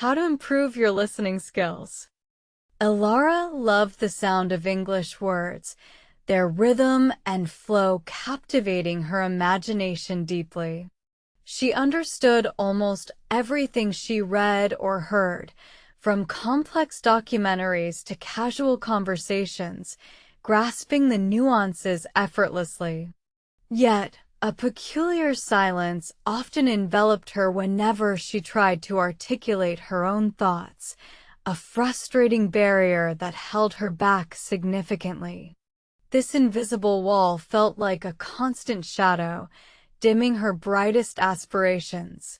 How to improve your listening skills. Elara loved the sound of English words, their rhythm and flow captivating her imagination deeply. She understood almost everything she read or heard, from complex documentaries to casual conversations, grasping the nuances effortlessly. Yet, a peculiar silence often enveloped her whenever she tried to articulate her own thoughts, a frustrating barrier that held her back significantly. This invisible wall felt like a constant shadow, dimming her brightest aspirations.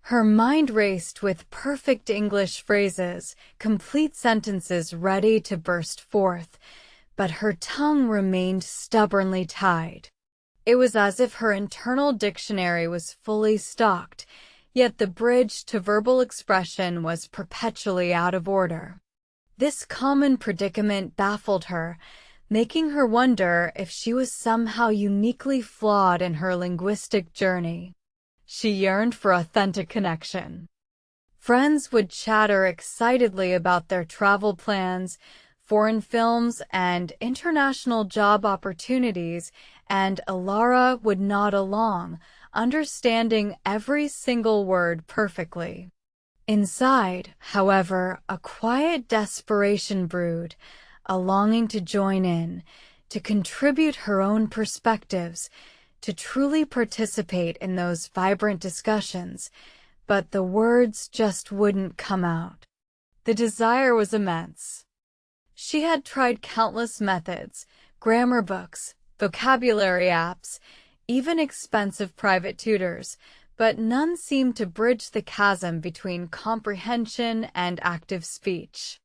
Her mind raced with perfect English phrases, complete sentences ready to burst forth, but her tongue remained stubbornly tied. It was as if her internal dictionary was fully stocked, yet the bridge to verbal expression was perpetually out of order. This common predicament baffled her, making her wonder if she was somehow uniquely flawed in her linguistic journey. She yearned for authentic connection. Friends would chatter excitedly about their travel plans, foreign films, and international job opportunities, and Elara would nod along, understanding every single word perfectly. Inside, however, a quiet desperation brewed, a longing to join in, to contribute her own perspectives, to truly participate in those vibrant discussions, but the words just wouldn't come out. The desire was immense. She had tried countless methods, grammar books, vocabulary apps, even expensive private tutors, but none seemed to bridge the chasm between comprehension and active speech.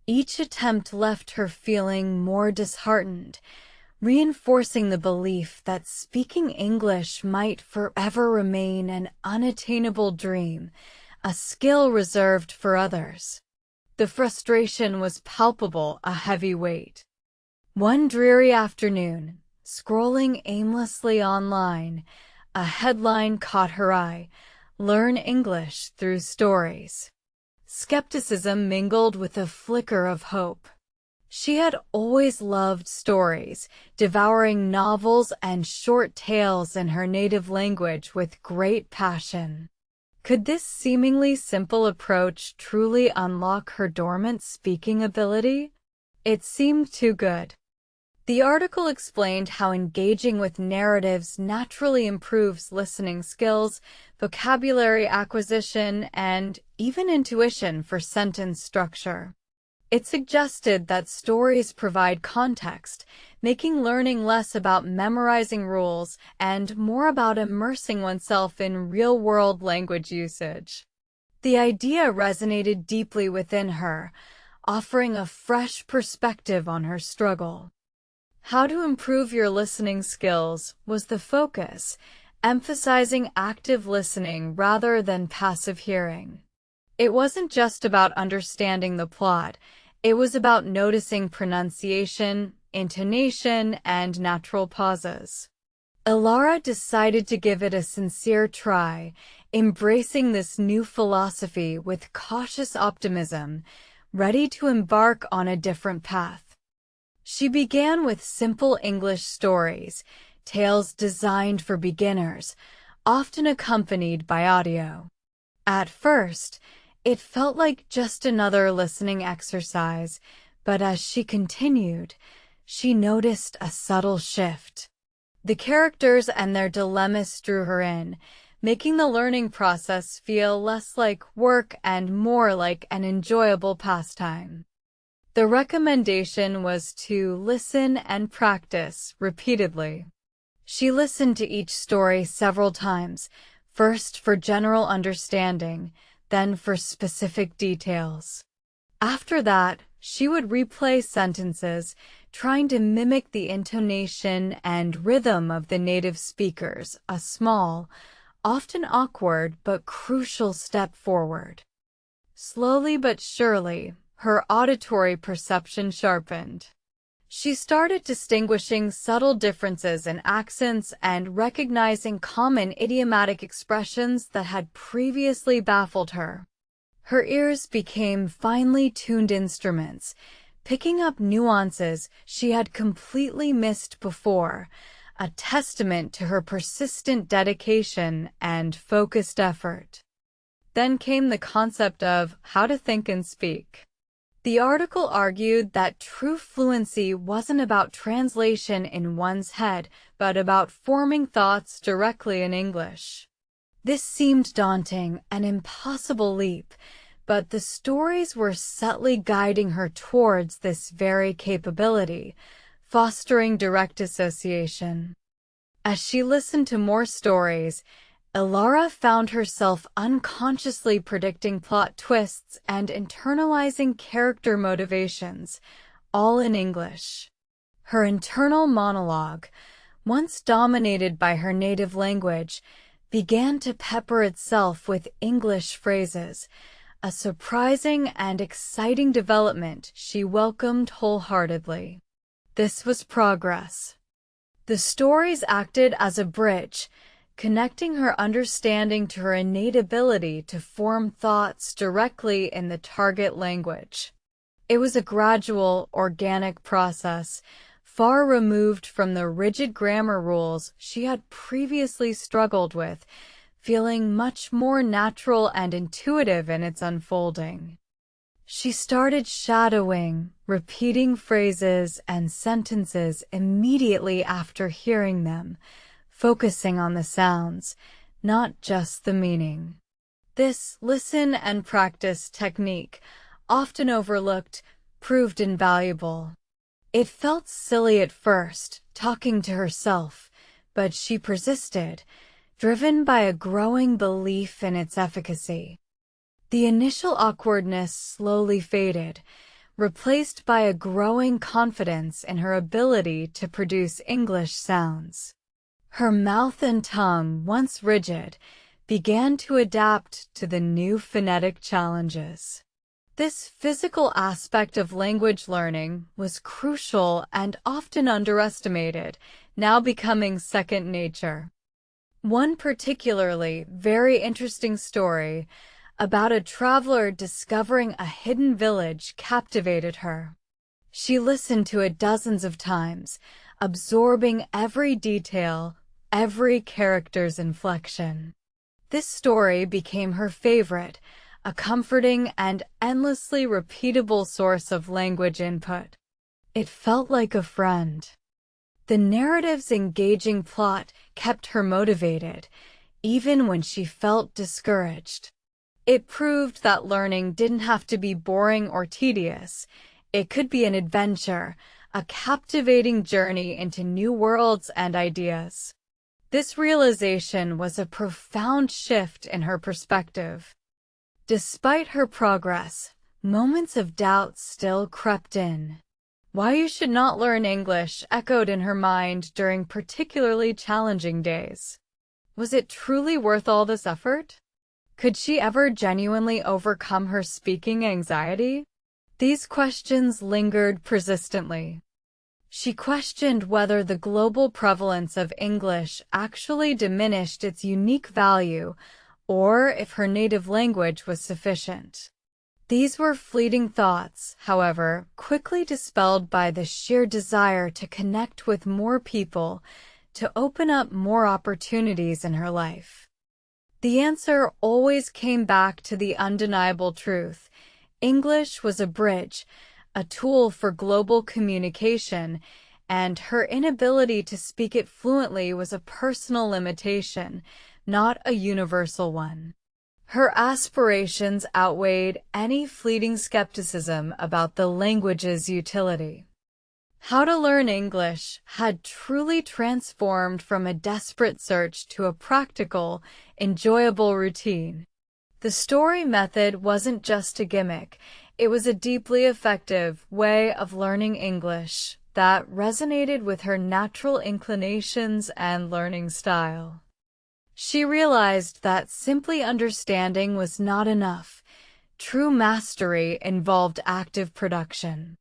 Each attempt left her feeling more disheartened, reinforcing the belief that speaking English might forever remain an unattainable dream, a skill reserved for others. The frustration was palpable, a heavy weight. One dreary afternoon, scrolling aimlessly online, a headline caught her eye: "Learn English through stories." Skepticism mingled with a flicker of hope. She had always loved stories, devouring novels and short tales in her native language with great passion. Could this seemingly simple approach truly unlock her dormant speaking ability? It seemed too good. The article explained how engaging with narratives naturally improves listening skills, vocabulary acquisition, and even intuition for sentence structure. It suggested that stories provide context, making learning less about memorizing rules and more about immersing oneself in real-world language usage. The idea resonated deeply within her, offering a fresh perspective on her struggle. How to improve your listening skills was the focus, emphasizing active listening rather than passive hearing. It wasn't just about understanding the plot, it was about noticing pronunciation, intonation, and natural pauses. Elara decided to give it a sincere try, embracing this new philosophy with cautious optimism, ready to embark on a different path. She began with simple English stories, tales designed for beginners, often accompanied by audio. At first, it felt like just another listening exercise, but as she continued, she noticed a subtle shift. The characters and their dilemmas drew her in, making the learning process feel less like work and more like an enjoyable pastime. The recommendation was to listen and practice repeatedly. She listened to each story several times, first for general understanding, then for specific details. After that, she would replay sentences, trying to mimic the intonation and rhythm of the native speakers, a small, often awkward but crucial step forward. Slowly but surely, her auditory perception sharpened. She started distinguishing subtle differences in accents and recognizing common idiomatic expressions that had previously baffled her. Her ears became finely tuned instruments, picking up nuances she had completely missed before, a testament to her persistent dedication and focused effort. Then came the concept of how to think and speak. The article argued that true fluency wasn't about translation in one's head, but about forming thoughts directly in English. This seemed daunting, an impossible leap, but the stories were subtly guiding her towards this very capability, fostering direct association. As she listened to more stories, Elara found herself unconsciously predicting plot twists and internalizing character motivations, all in English. Her internal monologue, once dominated by her native language, began to pepper itself with English phrases, a surprising and exciting development she welcomed wholeheartedly. This was progress. The stories acted as a bridge, connecting her understanding to her innate ability to form thoughts directly in the target language. It was a gradual, organic process, far removed from the rigid grammar rules she had previously struggled with, feeling much more natural and intuitive in its unfolding. She started shadowing, repeating phrases and sentences immediately after hearing them, focusing on the sounds, not just the meaning. This listen and practice technique, often overlooked, proved invaluable. It felt silly at first, talking to herself, but she persisted, driven by a growing belief in its efficacy. The initial awkwardness slowly faded, replaced by a growing confidence in her ability to produce English sounds. Her mouth and tongue, once rigid, began to adapt to the new phonetic challenges. This physical aspect of language learning was crucial and often underestimated, now becoming second nature. One particularly very interesting story about a traveler discovering a hidden village captivated her. She listened to it dozens of times, absorbing every detail, every character's inflection. This story became her favorite, a comforting and endlessly repeatable source of language input. It felt like a friend. The narrative's engaging plot kept her motivated, even when she felt discouraged. It proved that learning didn't have to be boring or tedious. It could be an adventure, a captivating journey into new worlds and ideas. This realization was a profound shift in her perspective. Despite her progress, moments of doubt still crept in. Why you should not learn English echoed in her mind during particularly challenging days. Was it truly worth all this effort? Could she ever genuinely overcome her speaking anxiety? These questions lingered persistently. She questioned whether the global prevalence of English actually diminished its unique value, or if her native language was sufficient. These were fleeting thoughts, however, quickly dispelled by the sheer desire to connect with more people, to open up more opportunities in her life. The answer always came back to the undeniable truth. English was a bridge, a tool for global communication, and her inability to speak it fluently was a personal limitation, not a universal one. Her aspirations outweighed any fleeting skepticism about the language's utility. How to Learn English had truly transformed from a desperate search to a practical, enjoyable routine. The story method wasn't just a gimmick, it was a deeply effective way of learning English that resonated with her natural inclinations and learning style. She realized that simply understanding was not enough. True mastery involved active production.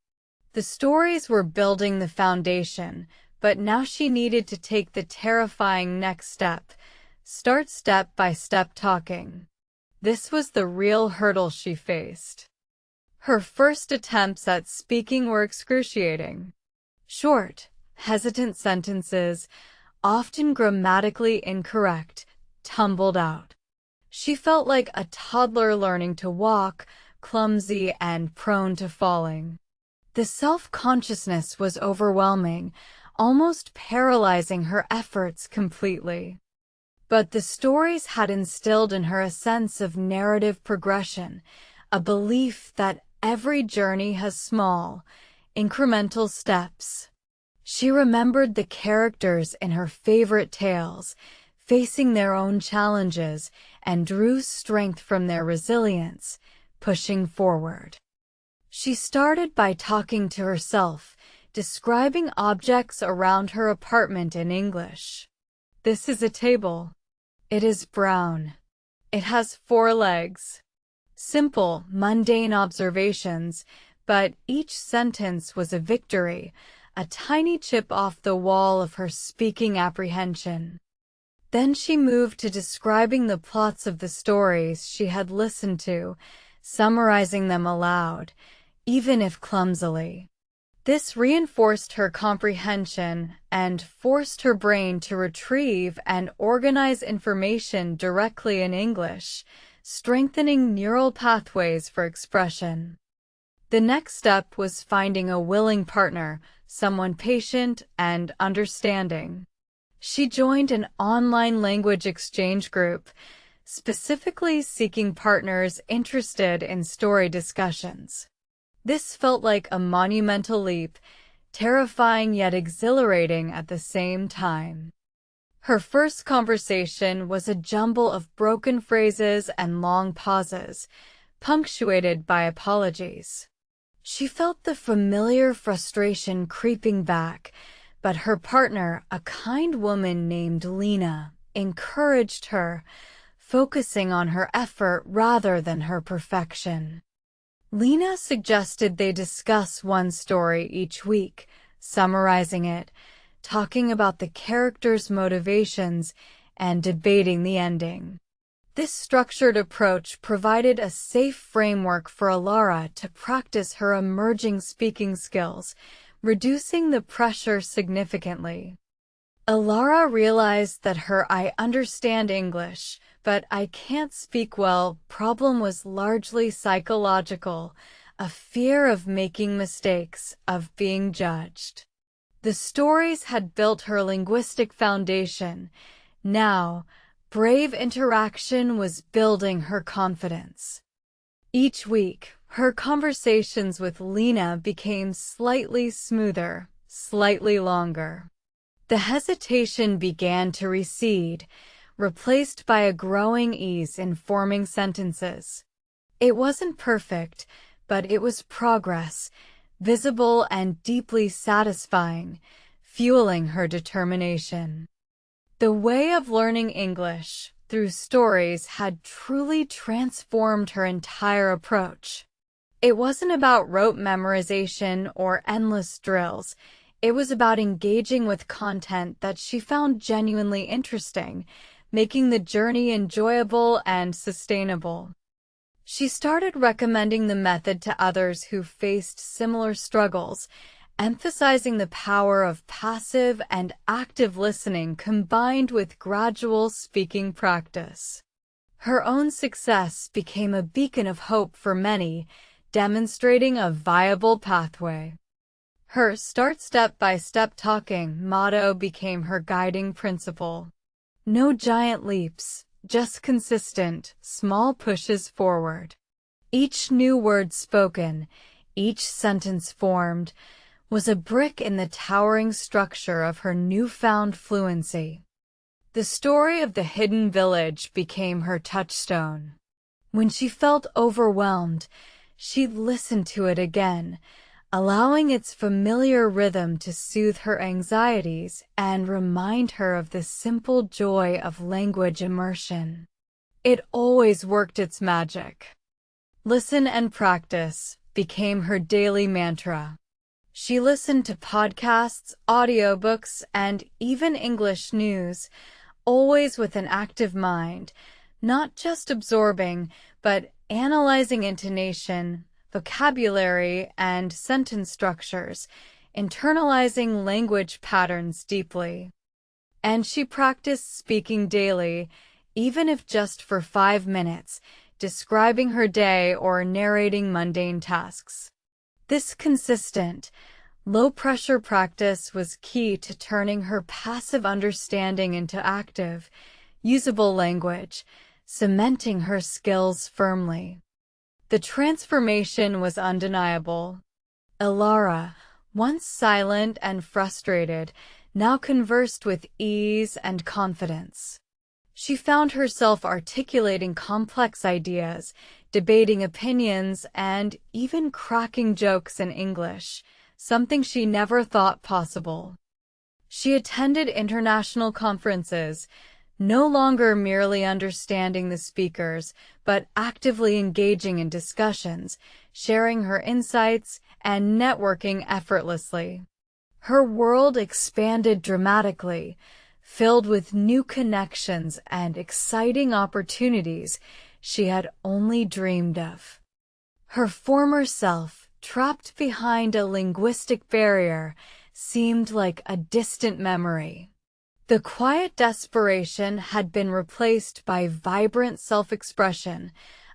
The stories were building the foundation, but now she needed to take the terrifying next step, start step by step talking. This was the real hurdle she faced. Her first attempts at speaking were excruciating. Short, hesitant sentences, often grammatically incorrect, tumbled out. She felt like a toddler learning to walk, clumsy and prone to falling. The self-consciousness was overwhelming, almost paralyzing her efforts completely. But the stories had instilled in her a sense of narrative progression, a belief that every journey has small, incremental steps. She remembered the characters in her favorite tales, facing their own challenges, and drew strength from their resilience, pushing forward. She started by talking to herself, describing objects around her apartment in English. This is a table. It is brown. It has 4 legs. Simple, mundane observations, but each sentence was a victory, a tiny chip off the wall of her speaking apprehension. Then she moved to describing the plots of the stories she had listened to, summarizing them aloud, even if clumsily. This reinforced her comprehension and forced her brain to retrieve and organize information directly in English, strengthening neural pathways for expression. The next step was finding a willing partner, someone patient and understanding. She joined an online language exchange group, specifically seeking partners interested in story discussions. This felt like a monumental leap, terrifying yet exhilarating at the same time. Her first conversation was a jumble of broken phrases and long pauses, punctuated by apologies. She felt the familiar frustration creeping back, but her partner, a kind woman named Lena, encouraged her, focusing on her effort rather than her perfection. Lena suggested they discuss one story each week, summarizing it, talking about the characters' motivations, and debating the ending. This structured approach provided a safe framework for Elara to practice her emerging speaking skills, reducing the pressure significantly. Elara realized that her "I understand English, but I can't speak well" problem was largely psychological, a fear of making mistakes, of being judged. The stories had built her linguistic foundation. Now, brave interaction was building her confidence. Each week, her conversations with Lena became slightly smoother, slightly longer. The hesitation began to recede, replaced by a growing ease in forming sentences. It wasn't perfect, but it was progress, visible and deeply satisfying, fueling her determination. The way of learning English through stories had truly transformed her entire approach. It wasn't about rote memorization or endless drills. It was about engaging with content that she found genuinely interesting, making the journey enjoyable and sustainable. She started recommending the method to others who faced similar struggles, emphasizing the power of passive and active listening combined with gradual speaking practice. Her own success became a beacon of hope for many, demonstrating a viable pathway. Her "start step-by-step talking" motto became her guiding principle. No giant leaps, just consistent, small pushes forward. Each new word spoken, each sentence formed, was a brick in the towering structure of her newfound fluency. The story of the hidden village became her touchstone. When she felt overwhelmed, she listened to it again, allowing its familiar rhythm to soothe her anxieties and remind her of the simple joy of language immersion. It always worked its magic. Listen and practice became her daily mantra. She listened to podcasts, audiobooks, and even English news, always with an active mind, not just absorbing, but analyzing intonation, vocabulary, and sentence structures, internalizing language patterns deeply. And she practiced speaking daily, even if just for 5 minutes, describing her day or narrating mundane tasks. This consistent, low-pressure practice was key to turning her passive understanding into active, usable language, cementing her skills firmly. The transformation was undeniable. Elara, once silent and frustrated, now conversed with ease and confidence. She found herself articulating complex ideas, debating opinions, and even cracking jokes in English, something she never thought possible. She attended international conferences, no longer merely understanding the speakers, but actively engaging in discussions, sharing her insights, and networking effortlessly. Her world expanded dramatically, filled with new connections and exciting opportunities she had only dreamed of. Her former self, trapped behind a linguistic barrier, seemed like a distant memory. The quiet desperation had been replaced by vibrant self-expression,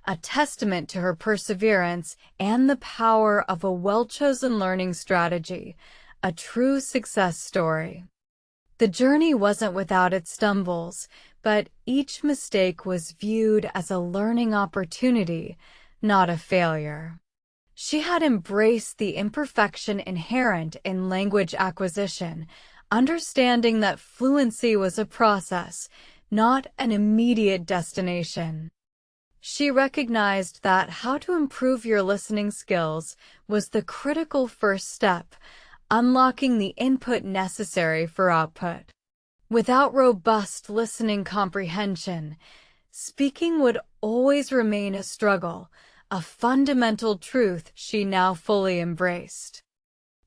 a testament to her perseverance and the power of a well-chosen learning strategy, a true success story. The journey wasn't without its stumbles, but each mistake was viewed as a learning opportunity, not a failure. She had embraced the imperfection inherent in language acquisition, understanding that fluency was a process, not an immediate destination. She recognized that how to improve your listening skills was the critical first step, unlocking the input necessary for output. Without robust listening comprehension, speaking would always remain a struggle, a fundamental truth she now fully embraced.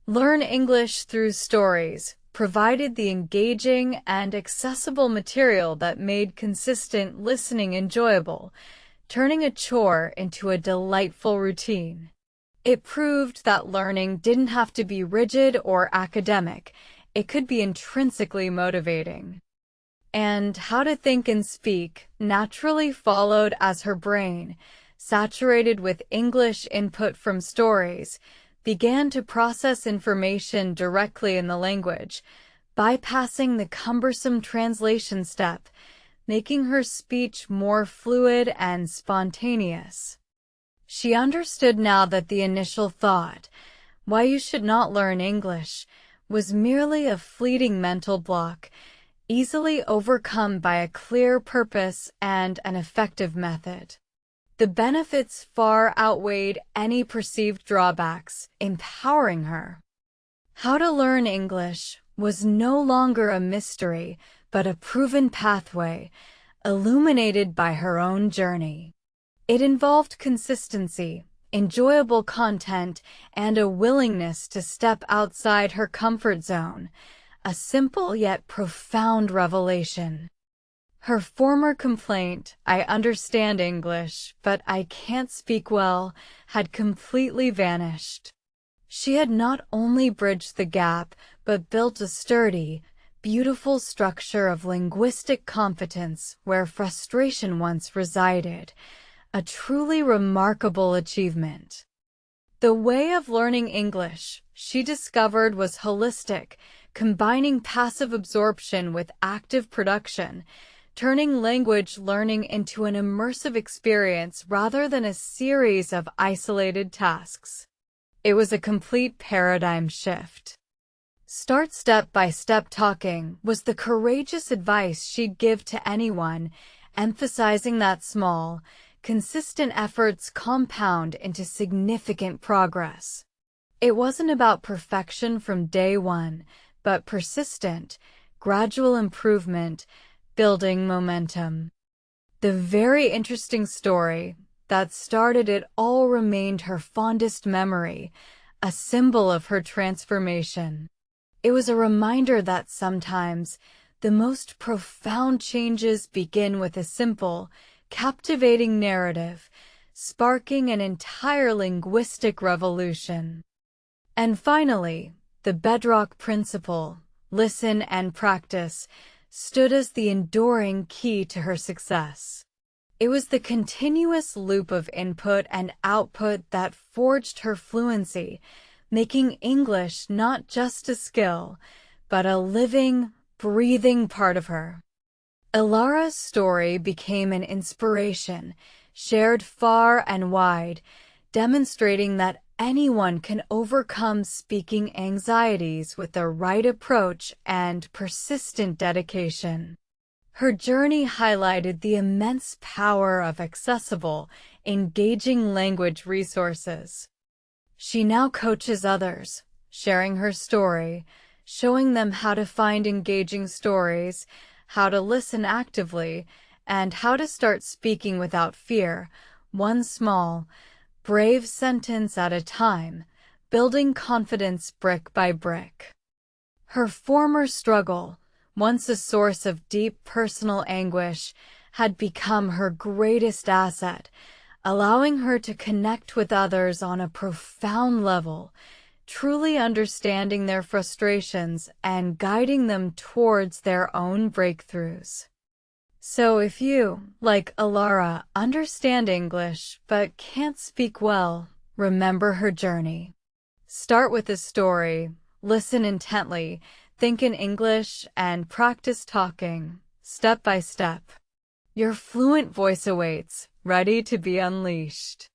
Learn English through stories provided the engaging and accessible material that made consistent listening enjoyable, turning a chore into a delightful routine. It proved that learning didn't have to be rigid or academic. It could be intrinsically motivating. And How to Think and Speak naturally followed as her brain, saturated with English input from stories, began to process information directly in the language, bypassing the cumbersome translation step, making her speech more fluid and spontaneous. She understood now that the initial thought, "Why you should not learn English," was merely a fleeting mental block, easily overcome by a clear purpose and an effective method. The benefits far outweighed any perceived drawbacks, empowering her. How to learn English was no longer a mystery, but a proven pathway, illuminated by her own journey. It involved consistency, enjoyable content, and a willingness to step outside her comfort zone, a simple yet profound revelation. Her former complaint, "I understand English, but I can't speak well," had completely vanished. She had not only bridged the gap, but built a sturdy, beautiful structure of linguistic competence where frustration once resided, a truly remarkable achievement. The way of learning English, she discovered, was holistic, combining passive absorption with active production, turning language learning into an immersive experience rather than a series of isolated tasks. It was a complete paradigm shift. Start step-by-step talking was the courageous advice she'd give to anyone, emphasizing that small, consistent efforts compound into significant progress. It wasn't about perfection from day one, but persistent, gradual improvement, building momentum. The very interesting story that started it all remained her fondest memory, a symbol of her transformation. It was a reminder that sometimes the most profound changes begin with a simple, captivating narrative, sparking an entire linguistic revolution. And finally, the bedrock principle, listen and practice, stood as the enduring key to her success. It was the continuous loop of input and output that forged her fluency, making English not just a skill, but a living, breathing part of her. Elara's story became an inspiration, shared far and wide, demonstrating that anyone can overcome speaking anxieties with the right approach and persistent dedication. Her journey highlighted the immense power of accessible, engaging language resources. She now coaches others, sharing her story, showing them how to find engaging stories, how to listen actively, and how to start speaking without fear, one small, brave sentence at a time, building confidence brick by brick. Her former struggle, once a source of deep personal anguish, had become her greatest asset, allowing her to connect with others on a profound level, truly understanding their frustrations and guiding them towards their own breakthroughs. So if you, like Elara, understand English but can't speak well, remember her journey. Start with a story, listen intently, think in English, and practice talking, step by step. Your fluent voice awaits, ready to be unleashed.